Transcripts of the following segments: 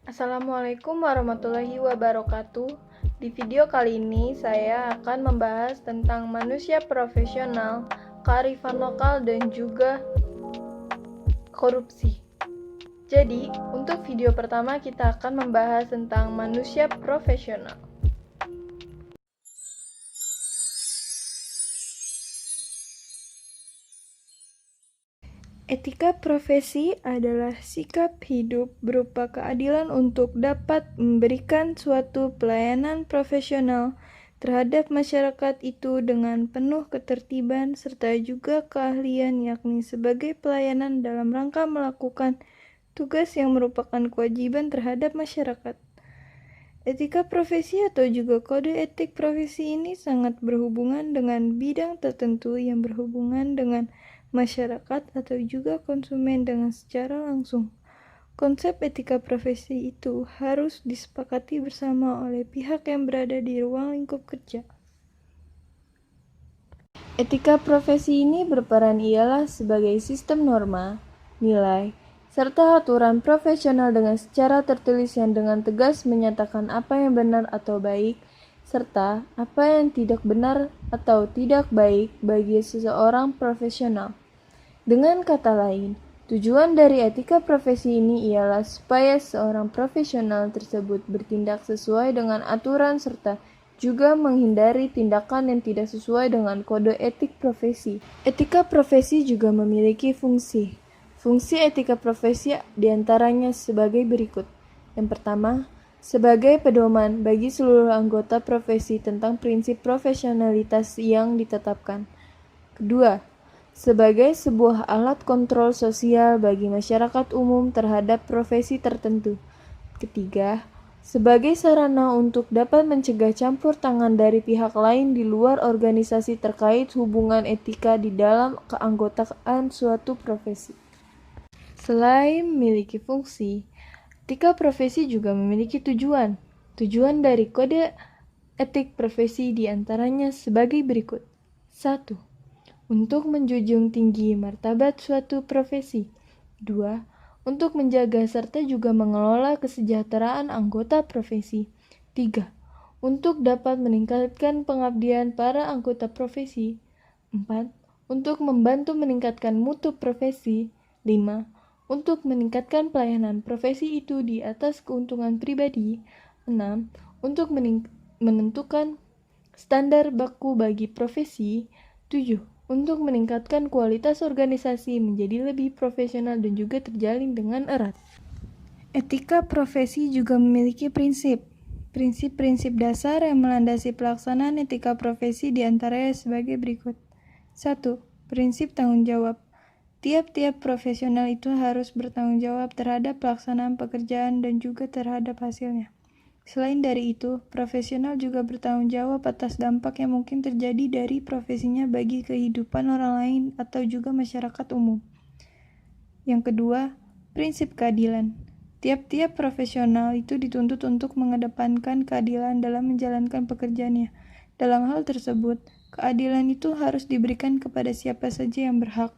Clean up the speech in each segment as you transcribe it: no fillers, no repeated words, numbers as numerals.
Assalamualaikum warahmatullahi wabarakatuh. Di video kali ini saya akan membahas tentang manusia profesional, kearifan lokal, dan juga korupsi. Jadi, untuk video pertama kita akan membahas tentang manusia profesional. Etika profesi adalah sikap hidup berupa keadilan untuk dapat memberikan suatu pelayanan profesional terhadap masyarakat itu dengan penuh ketertiban serta juga keahlian, yakni sebagai pelayanan dalam rangka melakukan tugas yang merupakan kewajiban terhadap masyarakat. Etika profesi atau juga kode etik profesi ini sangat berhubungan dengan bidang tertentu yang berhubungan dengan masyarakat atau juga konsumen dengan secara langsung. Konsep etika profesi itu harus disepakati bersama oleh pihak yang berada di ruang lingkup kerja. Etika profesi ini berperan ialah sebagai sistem norma, nilai, serta aturan profesional dengan secara tertulis yang dengan tegas menyatakan apa yang benar atau baik, serta apa yang tidak benar atau tidak baik bagi seseorang profesional. Dengan kata lain, tujuan dari etika profesi ini ialah supaya seorang profesional tersebut bertindak sesuai dengan aturan serta juga menghindari tindakan yang tidak sesuai dengan kode etik profesi. Etika profesi juga memiliki fungsi. Fungsi etika profesi diantaranya sebagai berikut. Yang pertama, sebagai pedoman bagi seluruh anggota profesi tentang prinsip profesionalitas yang ditetapkan. Kedua, sebagai sebuah alat kontrol sosial bagi masyarakat umum terhadap profesi tertentu. Ketiga, sebagai sarana untuk dapat mencegah campur tangan dari pihak lain di luar organisasi terkait hubungan etika di dalam keanggotaan suatu profesi. Selain memiliki fungsi, etika profesi juga memiliki tujuan. Tujuan dari kode etik profesi diantaranya sebagai berikut. 1. Untuk menjunjung tinggi martabat suatu profesi. 2. Untuk menjaga serta juga mengelola kesejahteraan anggota profesi. 3. Untuk dapat meningkatkan pengabdian para anggota profesi. 4. Untuk membantu meningkatkan mutu profesi. 5. Untuk meningkatkan pelayanan profesi itu di atas keuntungan pribadi. 6. Untuk menentukan standar baku bagi profesi. 7. Untuk meningkatkan kualitas organisasi menjadi lebih profesional dan juga terjalin dengan erat. Etika profesi juga memiliki prinsip. Prinsip-prinsip dasar yang melandasi pelaksanaan etika profesi diantaranya sebagai berikut. 1. Prinsip tanggung jawab. Tiap-tiap profesional itu harus bertanggung jawab terhadap pelaksanaan pekerjaan dan juga terhadap hasilnya. Selain dari itu, profesional juga bertanggung jawab atas dampak yang mungkin terjadi dari profesinya bagi kehidupan orang lain atau juga masyarakat umum. Yang kedua, prinsip keadilan. Tiap-tiap profesional itu dituntut untuk mengedepankan keadilan dalam menjalankan pekerjaannya. Dalam hal tersebut, keadilan itu harus diberikan kepada siapa saja yang berhak.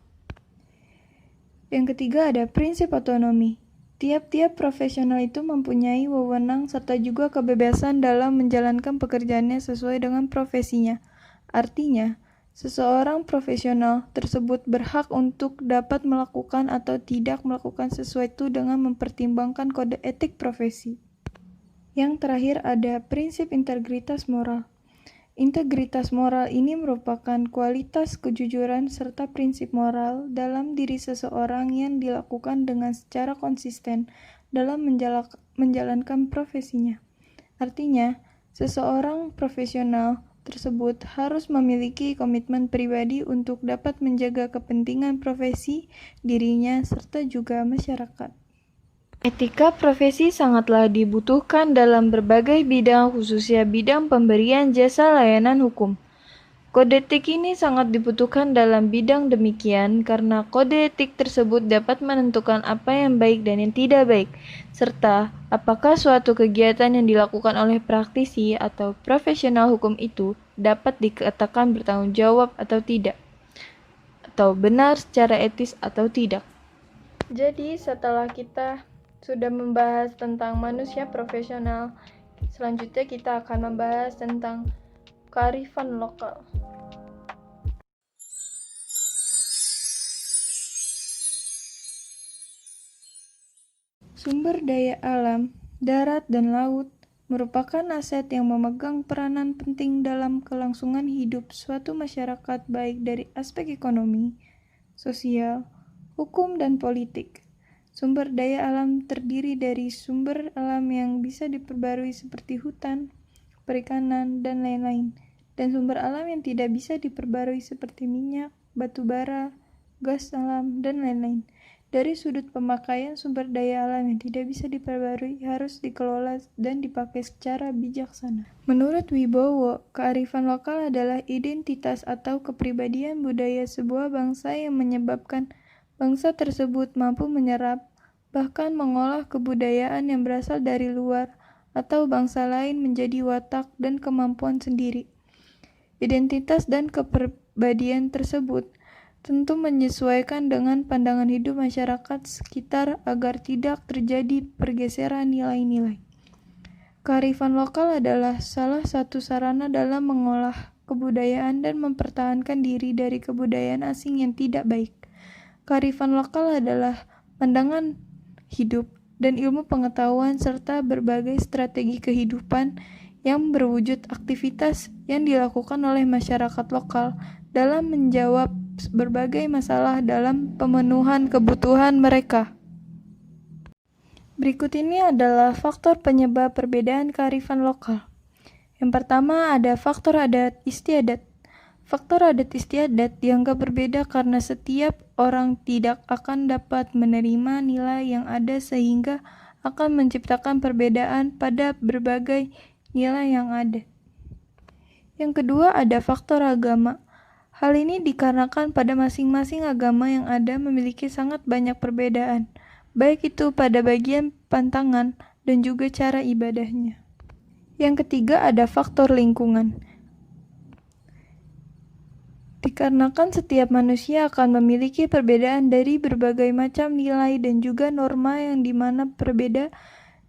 Yang ketiga ada prinsip otonomi. Tiap-tiap profesional itu mempunyai wewenang serta juga kebebasan dalam menjalankan pekerjaannya sesuai dengan profesinya. Artinya, seseorang profesional tersebut berhak untuk dapat melakukan atau tidak melakukan sesuatu dengan mempertimbangkan kode etik profesi. Yang terakhir ada prinsip integritas moral. Integritas moral ini merupakan kualitas kejujuran serta prinsip moral dalam diri seseorang yang dilakukan dengan secara konsisten dalam menjalankan profesinya. Artinya, seseorang profesional tersebut harus memiliki komitmen pribadi untuk dapat menjaga kepentingan profesi, dirinya, serta juga masyarakat. Etika profesi sangatlah dibutuhkan dalam berbagai bidang, khususnya bidang pemberian jasa layanan hukum. Kode etik ini sangat dibutuhkan dalam bidang demikian karena kode etik tersebut dapat menentukan apa yang baik dan yang tidak baik, serta apakah suatu kegiatan yang dilakukan oleh praktisi atau profesional hukum itu dapat dikatakan bertanggung jawab atau tidak, atau benar secara etis atau tidak. Jadi setelah kita sudah membahas tentang manusia profesional. Selanjutnya kita akan membahas tentang kearifan lokal. Sumber daya alam, darat dan laut merupakan aset yang memegang peranan penting dalam kelangsungan hidup suatu masyarakat baik dari aspek ekonomi, sosial, hukum, dan politik. Sumber daya alam terdiri dari sumber alam yang bisa diperbarui seperti hutan, perikanan, dan lain-lain, dan sumber alam yang tidak bisa diperbarui seperti minyak, batu bara, gas alam, dan lain-lain. Dari sudut pemakaian, sumber daya alam yang tidak bisa diperbarui harus dikelola dan dipakai secara bijaksana. Menurut Wibowo, kearifan lokal adalah identitas atau kepribadian budaya sebuah bangsa yang menyebabkan bangsa tersebut mampu menyerap, bahkan mengolah kebudayaan yang berasal dari luar atau bangsa lain menjadi watak dan kemampuan sendiri. Identitas dan kepribadian tersebut tentu menyesuaikan dengan pandangan hidup masyarakat sekitar agar tidak terjadi pergeseran nilai-nilai. Kearifan lokal adalah salah satu sarana dalam mengolah kebudayaan dan mempertahankan diri dari kebudayaan asing yang tidak baik. Kearifan lokal adalah pandangan hidup dan ilmu pengetahuan serta berbagai strategi kehidupan yang berwujud aktivitas yang dilakukan oleh masyarakat lokal dalam menjawab berbagai masalah dalam pemenuhan kebutuhan mereka. Berikut ini adalah faktor penyebab perbedaan kearifan lokal. Yang pertama ada faktor adat istiadat. Faktor adat istiadat dianggap berbeda karena setiap orang tidak akan dapat menerima nilai yang ada sehingga akan menciptakan perbedaan pada berbagai nilai yang ada. Yang kedua ada faktor agama. Hal ini dikarenakan pada masing-masing agama yang ada memiliki sangat banyak perbedaan, baik itu pada bagian pantangan dan juga cara ibadahnya. Yang ketiga ada faktor lingkungan. Dikarenakan setiap manusia akan memiliki perbedaan dari berbagai macam nilai dan juga norma yang dimana berbeda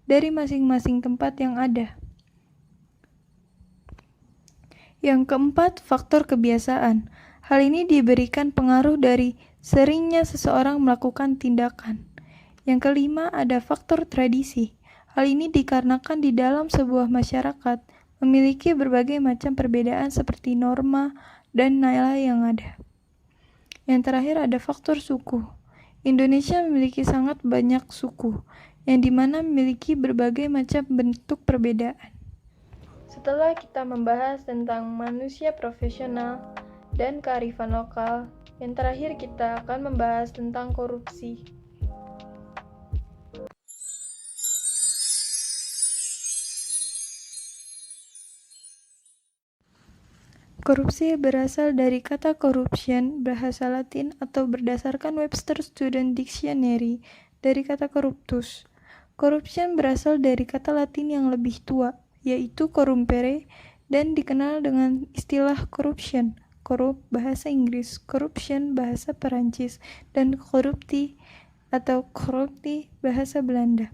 dari masing-masing tempat yang ada. Yang keempat, faktor kebiasaan. Hal ini diberikan pengaruh dari seringnya seseorang melakukan tindakan. Yang kelima, ada faktor tradisi. Hal ini dikarenakan di dalam sebuah masyarakat memiliki berbagai macam perbedaan seperti norma dan nilai yang ada. Yang terakhir ada faktor suku. Indonesia memiliki sangat banyak suku, yang dimana memiliki berbagai macam bentuk perbedaan. Setelah kita membahas tentang manusia profesional dan kearifan lokal, yang terakhir kita akan membahas tentang korupsi. Korupsi berasal dari kata corruption, bahasa Latin atau berdasarkan Webster Student Dictionary dari kata corruptus. Corruption berasal dari kata Latin yang lebih tua, yaitu corrumpere, dan dikenal dengan istilah corruption, corrupt bahasa Inggris, corruption bahasa Perancis, dan corrupti atau corrupti bahasa Belanda.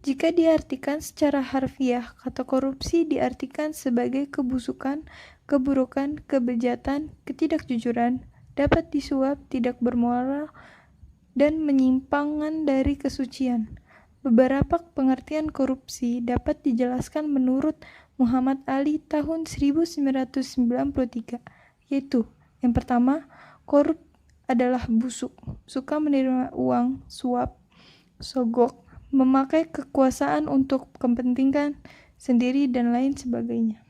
Jika diartikan secara harfiah, kata korupsi diartikan sebagai kebusukan, keburukan, kebejatan, ketidakjujuran, dapat disuap, tidak bermoral, dan menyimpangan dari kesucian. Beberapa pengertian korupsi dapat dijelaskan menurut Muhammad Ali tahun 1993, yaitu yang pertama, korup adalah busuk, suka menerima uang, suap, sogok, memakai kekuasaan untuk kepentingan sendiri, dan lain sebagainya.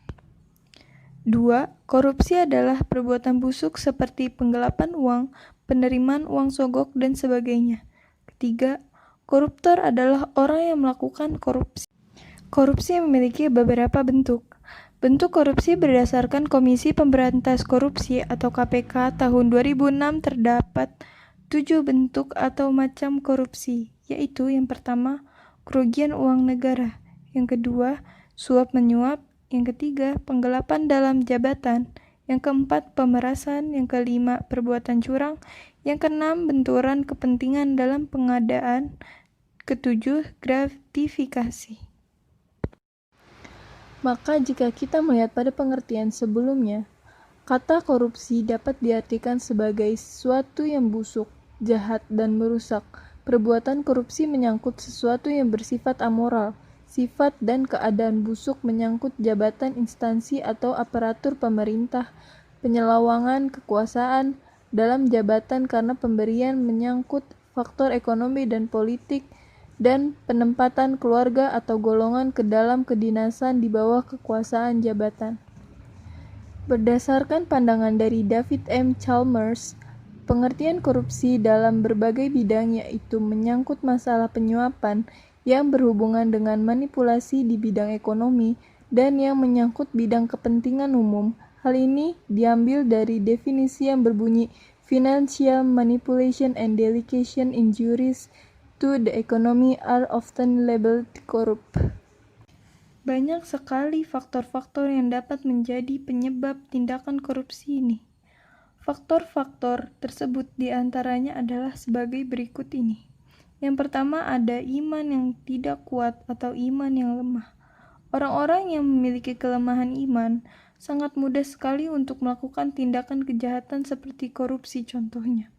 2. Korupsi adalah perbuatan busuk seperti penggelapan uang, penerimaan uang sogok, dan sebagainya. Ketiga, koruptor adalah orang yang melakukan korupsi. Korupsi memiliki beberapa bentuk. Bentuk korupsi berdasarkan Komisi Pemberantas Korupsi atau KPK tahun 2006 terdapat 7 bentuk atau macam korupsi, yaitu yang pertama, kerugian uang negara. Yang kedua, suap menyuap. Yang ketiga, penggelapan dalam jabatan. Yang keempat, pemerasan. Yang kelima, perbuatan curang. Yang keenam, benturan kepentingan dalam pengadaan. Ketujuh, gratifikasi. Maka jika kita melihat pada pengertian sebelumnya, kata korupsi dapat diartikan sebagai sesuatu yang busuk, jahat, dan merusak. Perbuatan korupsi menyangkut sesuatu yang bersifat amoral, sifat dan keadaan busuk menyangkut jabatan instansi atau aparatur pemerintah, penyelewengan kekuasaan dalam jabatan karena pemberian menyangkut faktor ekonomi dan politik, dan penempatan keluarga atau golongan ke dalam kedinasan di bawah kekuasaan jabatan. Berdasarkan pandangan dari David M. Chalmers, pengertian korupsi dalam berbagai bidang yaitu menyangkut masalah penyuapan yang berhubungan dengan manipulasi di bidang ekonomi dan yang menyangkut bidang kepentingan umum. Hal ini diambil dari definisi yang berbunyi financial manipulation and delegation injuries to the economy are often labeled corrupt. Banyak sekali faktor-faktor yang dapat menjadi penyebab tindakan korupsi ini. Faktor-faktor tersebut diantaranya adalah sebagai berikut ini. Yang pertama ada iman yang tidak kuat atau iman yang lemah. Orang-orang yang memiliki kelemahan iman sangat mudah sekali untuk melakukan tindakan kejahatan seperti korupsi contohnya.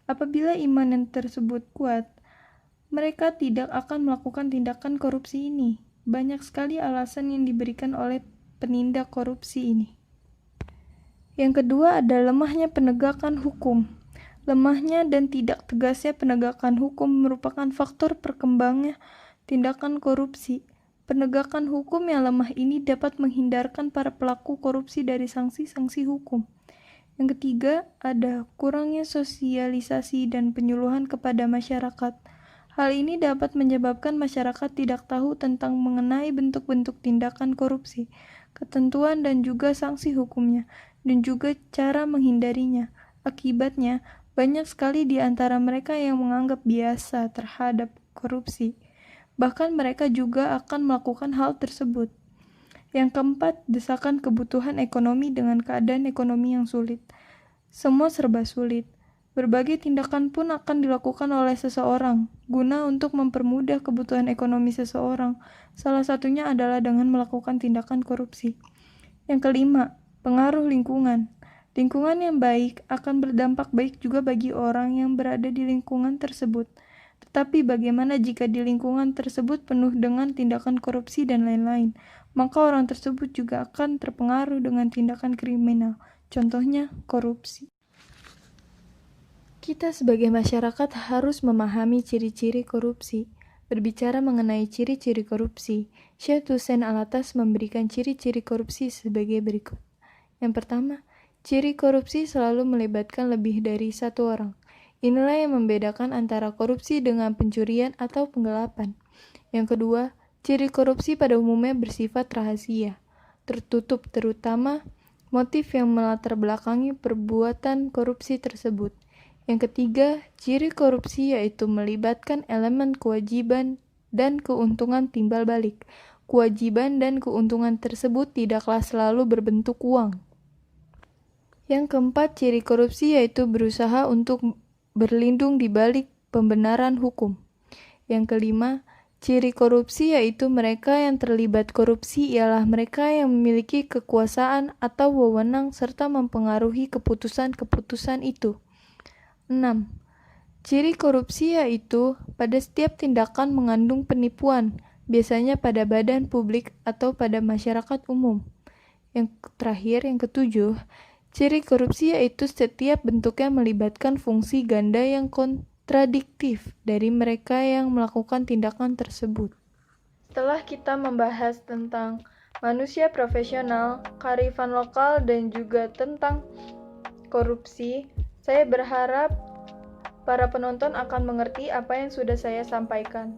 Apabila iman yang tersebut kuat, mereka tidak akan melakukan tindakan korupsi ini. Banyak sekali alasan yang diberikan oleh penindak korupsi ini. Yang kedua ada lemahnya penegakan hukum. Lemahnya dan tidak tegasnya penegakan hukum merupakan faktor perkembangnya tindakan korupsi. Penegakan hukum yang lemah ini dapat menghindarkan para pelaku korupsi dari sanksi-sanksi hukum. Yang ketiga ada kurangnya sosialisasi dan penyuluhan kepada masyarakat. Hal ini dapat menyebabkan masyarakat tidak tahu tentang mengenai bentuk-bentuk tindakan korupsi, ketentuan dan juga sanksi hukumnya, dan juga cara menghindarinya. Akibatnya, banyak sekali di antara mereka yang menganggap biasa terhadap korupsi. Bahkan mereka juga akan melakukan hal tersebut. Yang keempat, desakan kebutuhan ekonomi dengan keadaan ekonomi yang sulit. Semua serba sulit. Berbagai tindakan pun akan dilakukan oleh seseorang guna untuk mempermudah kebutuhan ekonomi seseorang. Salah satunya adalah dengan melakukan tindakan korupsi. Yang kelima, pengaruh lingkungan. Lingkungan yang baik akan berdampak baik juga bagi orang yang berada di lingkungan tersebut. Tetapi bagaimana jika di lingkungan tersebut penuh dengan tindakan korupsi dan lain-lain? Maka orang tersebut juga akan terpengaruh dengan tindakan kriminal. Contohnya, korupsi. Kita sebagai masyarakat harus memahami ciri-ciri korupsi. Berbicara mengenai ciri-ciri korupsi, Syekh Hussein Alatas memberikan ciri-ciri korupsi sebagai berikut. Yang pertama, ciri korupsi selalu melibatkan lebih dari satu orang. Inilah yang membedakan antara korupsi dengan pencurian atau penggelapan. Yang kedua, ciri korupsi pada umumnya bersifat rahasia, tertutup terutama motif yang melatar belakangi perbuatan korupsi tersebut. Yang ketiga, ciri korupsi yaitu melibatkan elemen kewajiban dan keuntungan timbal balik. Kewajiban dan keuntungan tersebut tidaklah selalu berbentuk uang. Yang keempat, ciri korupsi yaitu berusaha untuk berlindung di balik pembenaran hukum. Yang kelima, ciri korupsi yaitu mereka yang terlibat korupsi ialah mereka yang memiliki kekuasaan atau wewenang serta mempengaruhi keputusan-keputusan itu. 6. Ciri korupsi yaitu pada setiap tindakan mengandung penipuan, biasanya pada badan publik atau pada masyarakat umum. Yang terakhir, yang ketujuh, ciri korupsi yaitu setiap bentuknya melibatkan fungsi ganda yang kontradiktif dari mereka yang melakukan tindakan tersebut. Setelah kita membahas tentang manusia profesional, kearifan lokal, dan juga tentang korupsi, saya berharap para penonton akan mengerti apa yang sudah saya sampaikan.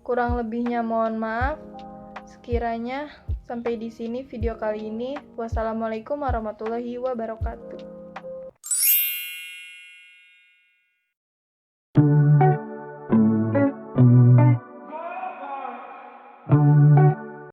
Kurang lebihnya mohon maaf. Sekiranya sampai di sini video kali ini. Wassalamualaikum warahmatullahi wabarakatuh.